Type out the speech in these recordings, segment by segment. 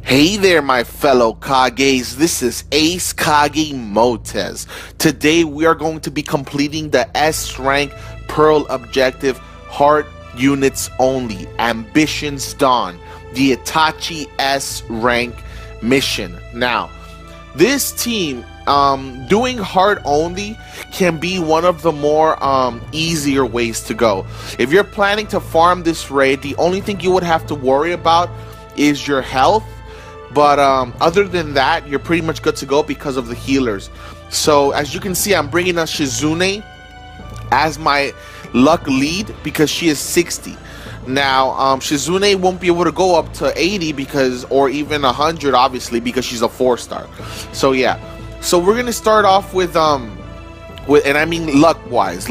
Hey there, my fellow Kages. This is Ace Kage Motez. Today we are going to be completing the S rank Pearl objective, Heart Units Only, Ambitions Dawn, the Itachi S rank mission. Now, this team, doing Heart Only can be one of the more easier ways to go. If you're planning to farm this raid, the only thing you would have to worry about is your health. But other than that, you're pretty much good to go because of the healers. So as you can see, I'm bringing up Susanoo as my luck lead because she is 60. Now, Susanoo won't be able to go up to 80 because, or even 100, obviously, because she's a 4-star. So yeah, so we're gonna start off with and I mean luck-wise.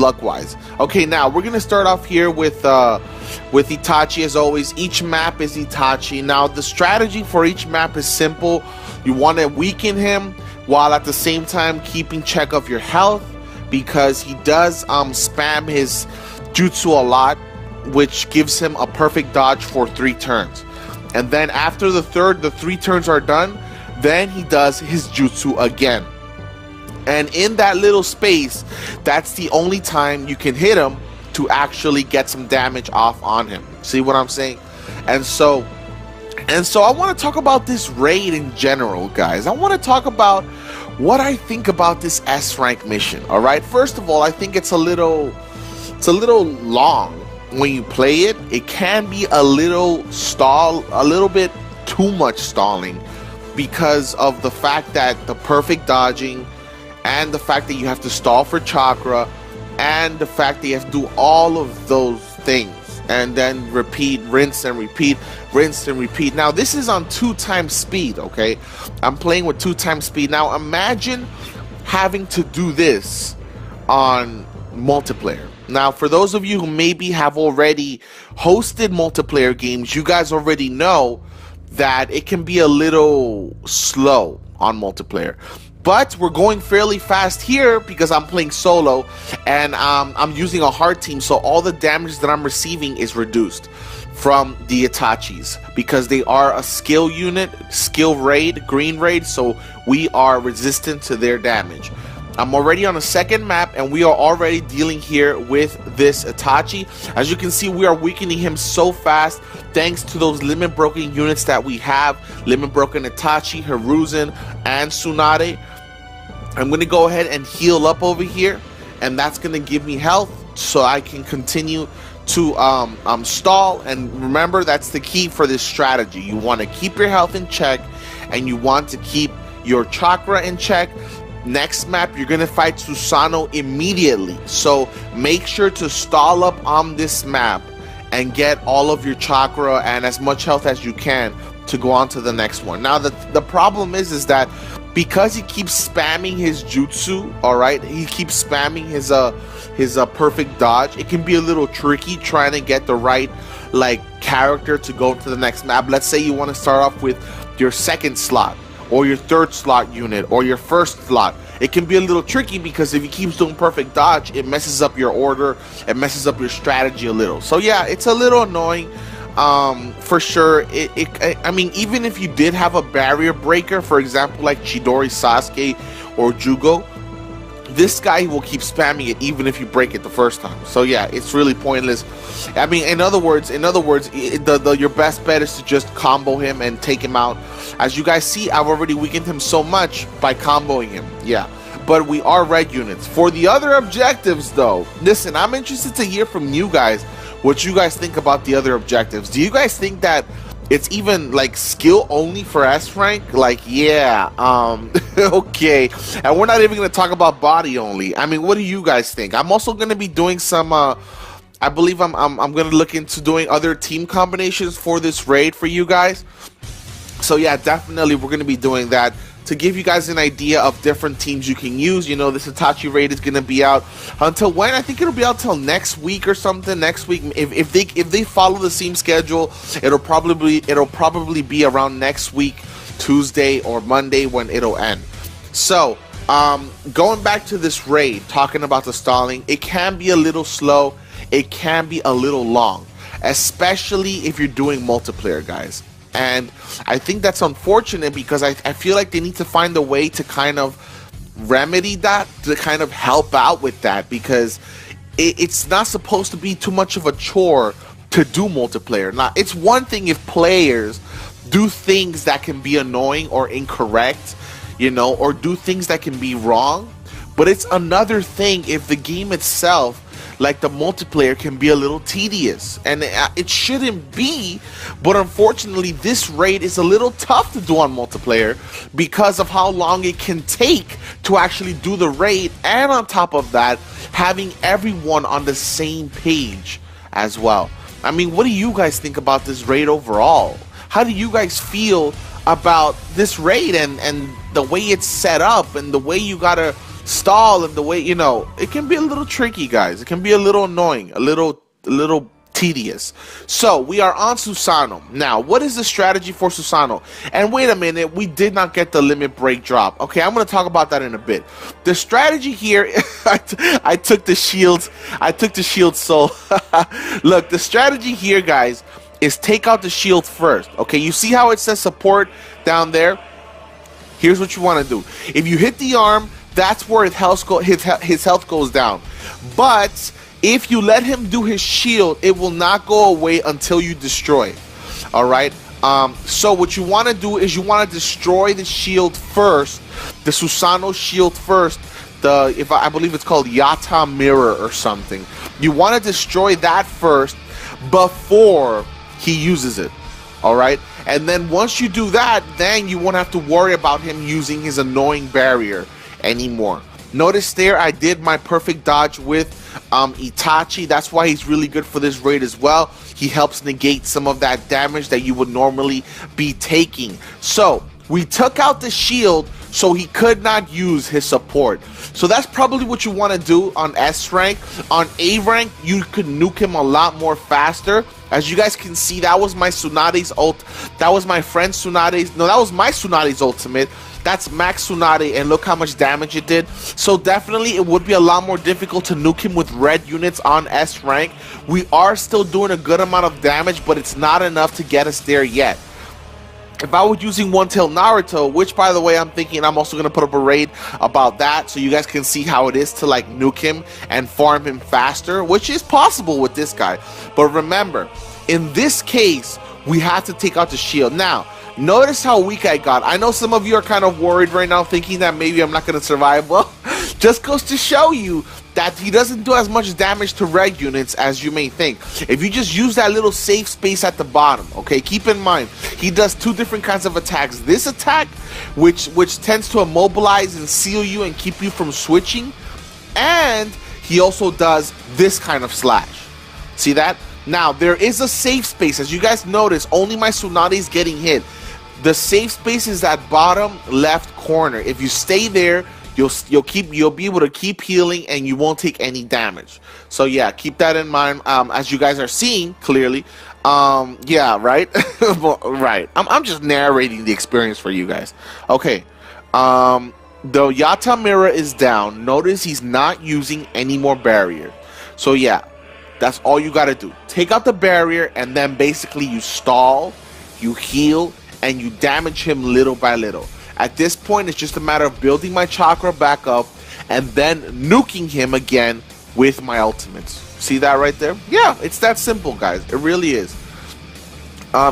Okay, now we're gonna start off here with Itachi as always. Each map is Itachi. Now the strategy for each map is simple. You want to weaken him while at the same time keeping check of your health, because he does spam his jutsu a lot, which gives him a perfect dodge for 3 turns. And then after the 3 turns are done, then he does his jutsu again. And in that little space, that's the only time you can hit him to actually get some damage off on him. See what I'm saying? And so I want to talk about this raid in general, guys. I want to talk about what I think about this S rank mission. All right. First of all, I think it's a little long when you play it. It can be a little bit too much stalling because of the fact that the perfect dodging, and the fact that you have to stall for chakra, and the fact that you have to do all of those things and then repeat, rinse and repeat, rinse and repeat. Now this is on 2 times speed. Okay, I'm playing with 2 times speed. Now imagine having to do this on multiplayer. Now for those of you who maybe have already hosted multiplayer games, you guys already know that it can be a little slow on multiplayer. But we're going fairly fast here because I'm playing solo, and I'm using a hard team, so all the damage that I'm receiving is reduced from the Itachis because they are a skill unit, skill raid, green raid, so we are resistant to their damage. I'm already on a second map, and we are already dealing here with this Itachi. As you can see, we are weakening him so fast thanks to those limit broken units that we have. Limit broken Itachi, Hiruzen, and Tsunade. I'm going to go ahead and heal up over here, and that's going to give me health so I can continue to stall. And remember, that's the key for this strategy. You want to keep your health in check, and you want to keep your chakra in check. Next map, you're going to fight Susanoo immediately, so make sure to stall up on this map and get all of your chakra and as much health as you can to go on to the next one. Now the problem is that because he keeps spamming his jutsu, all right, he keeps spamming his perfect dodge, it can be a little tricky trying to get the right character to go to the next map. Let's say you want to start off with your 2nd slot or your 3rd slot unit or your 1st slot. It can be a little tricky because if he keeps doing perfect dodge, it messes up your order, it messes up your strategy a little. So yeah, it's a little annoying. For sure. I mean, even if you did have a barrier breaker, for example, like Chidori, Sasuke, or Jugo, this guy will keep spamming it even if you break it the first time. So yeah, it's really pointless. I mean, in other words, your best bet is to just combo him and take him out. As you guys see, I've already weakened him so much by comboing him. Yeah, but we are red units. For the other objectives, though, listen, I'm interested to hear from you guys what you guys think about the other objectives. Do you guys think that it's even skill only for S rank? Yeah, okay. And we're not even going to talk about body only. I mean, what do you guys think? I'm also going to be doing some I believe I'm going to look into doing other team combinations for this raid for you guys. So yeah, definitely we're going to be doing that to give you guys an idea of different teams you can use. You know, this Itachi raid is going to be out until when? I think it'll be out till next week or something. Next week, if they follow the same schedule, it'll probably be around next week, Tuesday or Monday, when it'll end. So going back to this raid, talking about the stalling, it can be a little slow, it can be a little long, especially if you're doing multiplayer, guys. And I think that's unfortunate because I feel like they need to find a way to kind of remedy that, to kind of help out with that, because it's not supposed to be too much of a chore to do multiplayer. Now, it's one thing if players do things that can be annoying or incorrect, you know, or do things that can be wrong, but it's another thing if the game itself, like the multiplayer, can be a little tedious, and it shouldn't be, but unfortunately this raid is a little tough to do on multiplayer because of how long it can take to actually do the raid, and on top of that, having everyone on the same page as well. I mean, what do you guys think about this raid overall? How do you guys feel about this raid and the way it's set up and the way you gotta stall and the way, you know, it can be a little tricky, guys. It can be a little annoying, a little tedious. So we are on Susanoo. Now, what is the strategy for Susanoo? And wait a minute, we did not get the limit break drop. Okay, I'm going to talk about that in a bit. The strategy here, I took the shields. So look, the strategy here, guys, is take out the shield first. Okay, you see how it says support down there? Here's what you want to do. If you hit the arm, that's where his health goes down. But if you let him do his shield, it will not go away until you destroy it. Alright? So what you want to do is you want to destroy the shield first, the Susanoo shield first. I believe it's called Yata Mirror or something. You want to destroy that first before he uses it. Alright? And then once you do that, then you won't have to worry about him using his annoying barrier anymore. Notice there I did my perfect dodge with Itachi. That's why he's really good for this raid as well. He helps negate some of that damage that you would normally be taking. So we took out the shield so he could not use his support. So that's probably what you want to do on S rank. On A rank, you could nuke him a lot more faster. As you guys can see, that was my Tsunade's ult. That was my friend Tsunade's. No, that was my Tsunade's ultimate. That's max Tsunade, and look how much damage it did. So definitely it would be a lot more difficult to nuke him with red units on S rank. We are still doing a good amount of damage, but it's not enough to get us there yet. If I was using One Tail Naruto, which by the way I'm thinking I'm also going to put up a raid about that so you guys can see how it is to like nuke him and farm him faster, which is possible with this guy. But remember, in this case, we have to take out the shield. Now, notice how weak I got. I know some of you are kind of worried right now thinking that maybe I'm not going to survive. Well, just goes to show you that he doesn't do as much damage to red units as you may think. If you just use that little safe space at the bottom, okay, keep in mind, he does two different kinds of attacks. This attack, which tends to immobilize and seal you and keep you from switching, and he also does this kind of slash. See that? Now, there is a safe space. As you guys notice, only my Tsunade is getting hit. The safe space is that bottom left corner. If you stay there, you'll be able to keep healing and you won't take any damage. So yeah, keep that in mind. As you guys are seeing clearly, yeah, right. Right. I'm just narrating the experience for you guys. Okay. The Yata Mirror is down. Notice he's not using any more barrier. So yeah, that's all you gotta do. Take out the barrier and then basically you stall, you heal, and you damage him little by little. At this point, it's just a matter of building my chakra back up and then nuking him again with my ultimates. See that right there? Yeah, it's that simple, guys. It really is.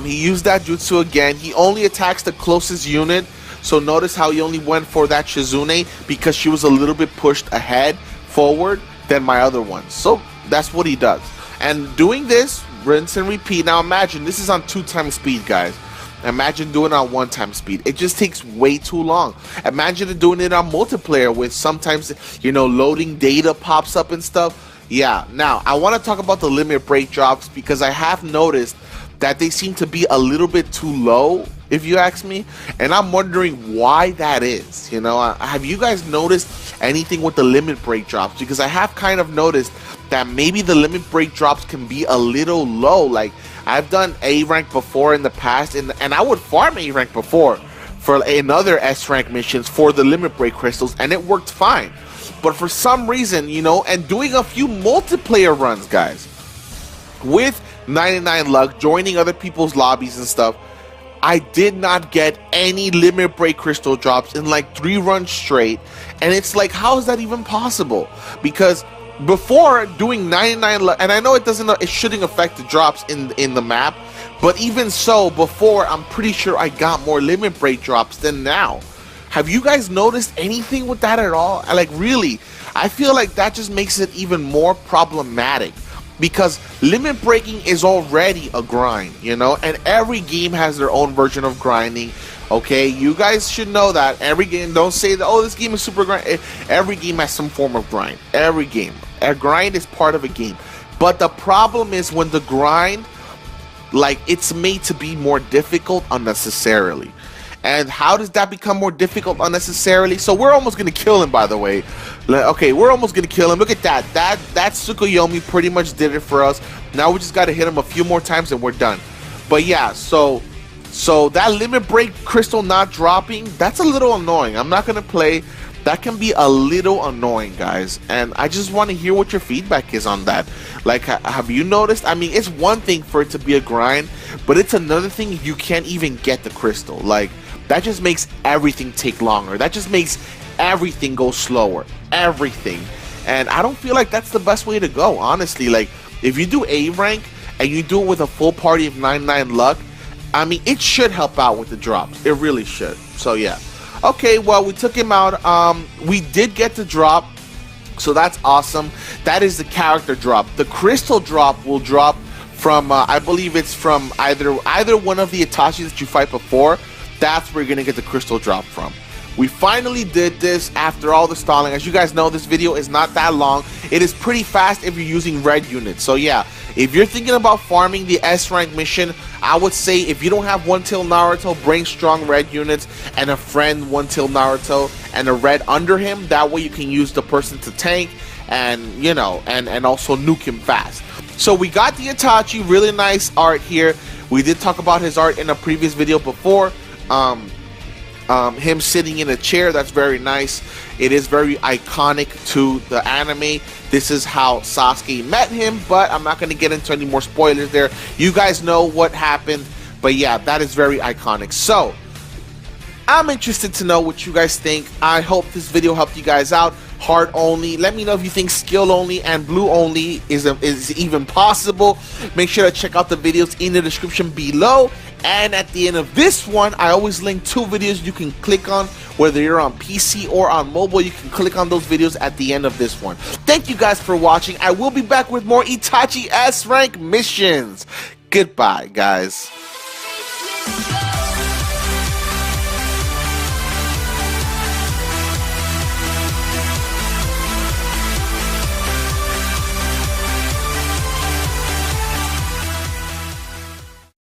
He used that jutsu again. He only attacks the closest unit. So notice how he only went for that Susanoo because she was a little bit pushed ahead, forward, than my other ones. So that's what he does. And doing this, rinse and repeat. Now imagine, this is on 2x speed, guys. Imagine doing it on 1x speed. It just takes way too long. Imagine doing it on multiplayer with sometimes, you know, loading data pops up and stuff. Yeah, now I want to talk about the limit break drops because I have noticed that they seem to be a little bit too low, if you ask me, and I'm wondering why that is. You know, have you guys noticed anything with the limit break drops? Because I have kind of noticed that maybe the limit break drops can be a little low. Like, I've done A rank before in the past, and I would farm A rank before for another S rank missions for the limit break crystals, and it worked fine. But for some reason, you know, and doing a few multiplayer runs, guys, with 99 luck, joining other people's lobbies and stuff, I did not get any limit break crystal drops in like 3 runs straight, and it's like, how is that even possible? Because before doing 99 and I know it shouldn't affect the drops in the map, but even so, before, I'm pretty sure I got more limit break drops than now. Have you guys noticed anything with that at all? Like, really, I feel like that just makes it even more problematic, because limit breaking is already a grind, you know, and every game has their own version of grinding. Okay, you guys should know that. Every game, don't say that, oh, this game is super grind. Every game has some form of grind. Every game. A grind is part of a game. But the problem is when the grind, like, it's made to be more difficult unnecessarily. And how does that become more difficult unnecessarily? So we're almost going to kill him, by the way. Okay, we're almost going to kill him. Look at that. That Tsukuyomi pretty much did it for us. Now we just got to hit him a few more times and we're done. But yeah, so that limit break crystal not dropping, that's a little annoying. I'm not going to play. That can be a little annoying, guys. And I just want to hear what your feedback is on that. Like, have you noticed? I mean, it's one thing for it to be a grind, but it's another thing you can't even get the crystal. Like, that just makes everything take longer. That just makes everything go slower. Everything. And I don't feel like that's the best way to go, honestly. Like, if you do A rank and you do it with a full party of 99 luck, I mean, it should help out with the drops. It really should. So, yeah. Okay, well, we took him out. We did get the drop, so that's awesome. That is the character drop. The crystal drop will drop from, I believe it's from either one of the Itachi that you fight before. That's where you're going to get the crystal drop from. We finally did this after all the stalling. As you guys know, this video is not that long. It is pretty fast if you're using red units. So yeah, if you're thinking about farming the S rank mission, I would say if you don't have 1-tail Naruto, bring strong red units and a friend 1-tail Naruto and a red under him. That way you can use the person to tank and, you know, and also nuke him fast. So we got the Itachi, really nice art here. We did talk about his art in a previous video before. Him sitting in a chair, that's very nice. It is very iconic to the anime. This is how Sasuke met him, but I'm not going to get into any more spoilers there. You guys know what happened, but yeah, that is very iconic. So I'm interested to know what you guys think. I hope this video helped you guys out. Heart only. Let me know if you think skill only and blue only is even possible. Make sure to check out the videos in the description below. And at the end of this one, I always link 2 videos you can click on, whether you're on PC or on mobile. You can click on those videos at the end of this one. Thank you guys for watching. I will be back with more Itachi S rank missions. Goodbye, guys.